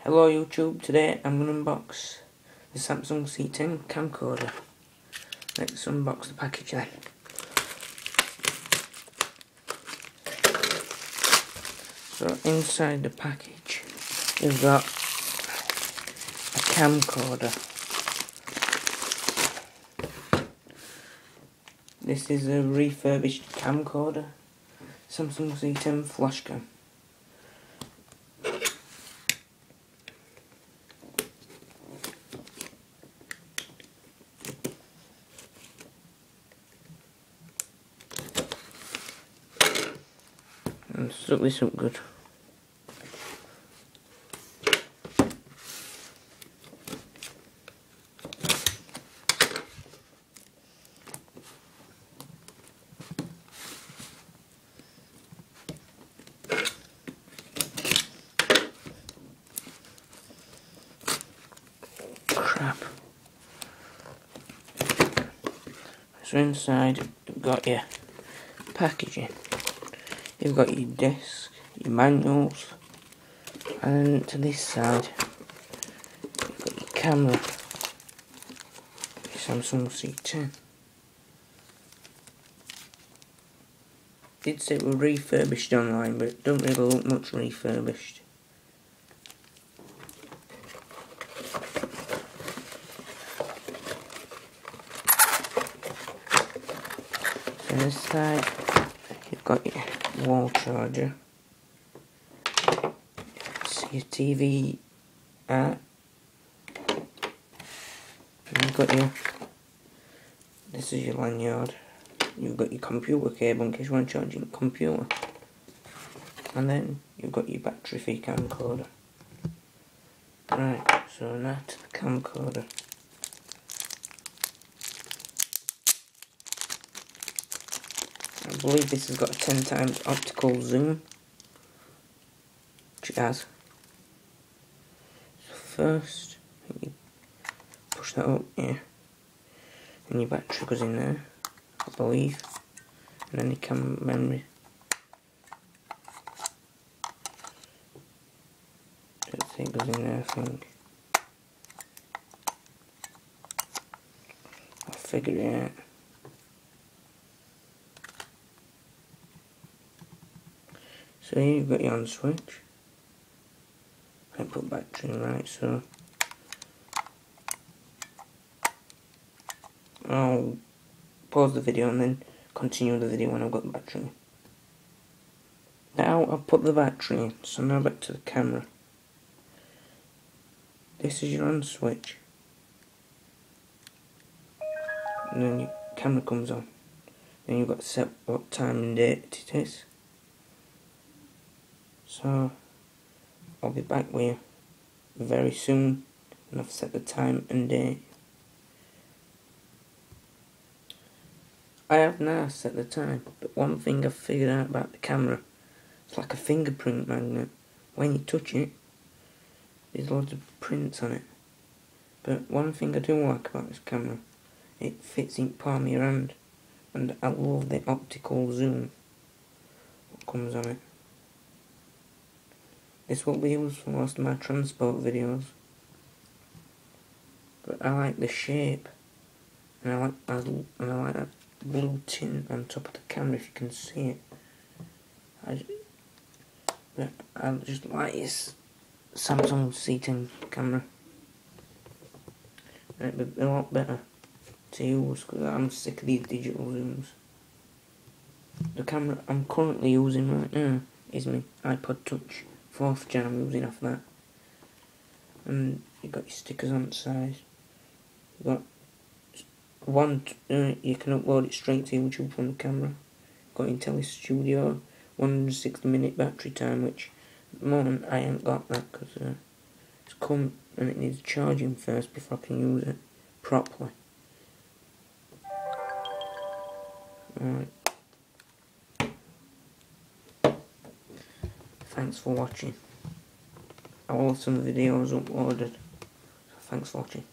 Hello YouTube, today I'm going to unbox the Samsung C10 Camcorder. Let's unbox the package then. So inside the package we've got a camcorder. This is a refurbished camcorder, Samsung C10 flashcam. And stuck this up good. Crap. So inside you've got your packaging. You've got your disc, your manuals, and then to this side you've got your camera, your Samsung C10. Did say it was refurbished online, but it don't really look much refurbished. So on this side you've got your wall charger, see your TV out, and you've got your, this is your lanyard, you've got your computer cable in case you want to charge your computer, and then you've got your battery for your camcorder. Right, so now to the camcorder. I believe this has got a 10 times optical zoom, which it has. So first, you push that up here, and your battery goes in there, I believe, and then your camera memory. Let's see, it goes in there, I think. I'll figure it out. So here you've got your on switch. I put battery in right, so I'll pause the video and then continue the video when I've got the battery in. Now I've put the battery in, so now back to the camera. This is your on switch. And then your camera comes on. Then you've got to set what time and date it is. So I'll be back with you very soon and I've set the time and date. I have now set the time, but one thing I've figured out about the camera, it's like a fingerprint magnet. When you touch it, there's loads of prints on it. But one thing I do like about this camera, it fits in the palm of your hand, and I love the optical zoom that comes on it. This will be used for most of my transport videos, but I like the shape, and I like that blue tint on top of the camera if you can see it. I just like this Samsung C10 camera. It'd be a lot better to use because I'm sick of these digital zooms. The camera I'm currently using right now is my iPod Touch 4th gen. I'm using off that. And you've got your stickers on the side. You've got one, you can upload it straight to YouTube from the camera. You've got IntelliStudio, 160-minute battery time, which at the moment I ain't got that because it's come and it needs charging first before I can use it properly. Alright. Thanks for watching. I will have some videos uploaded. So thanks for watching.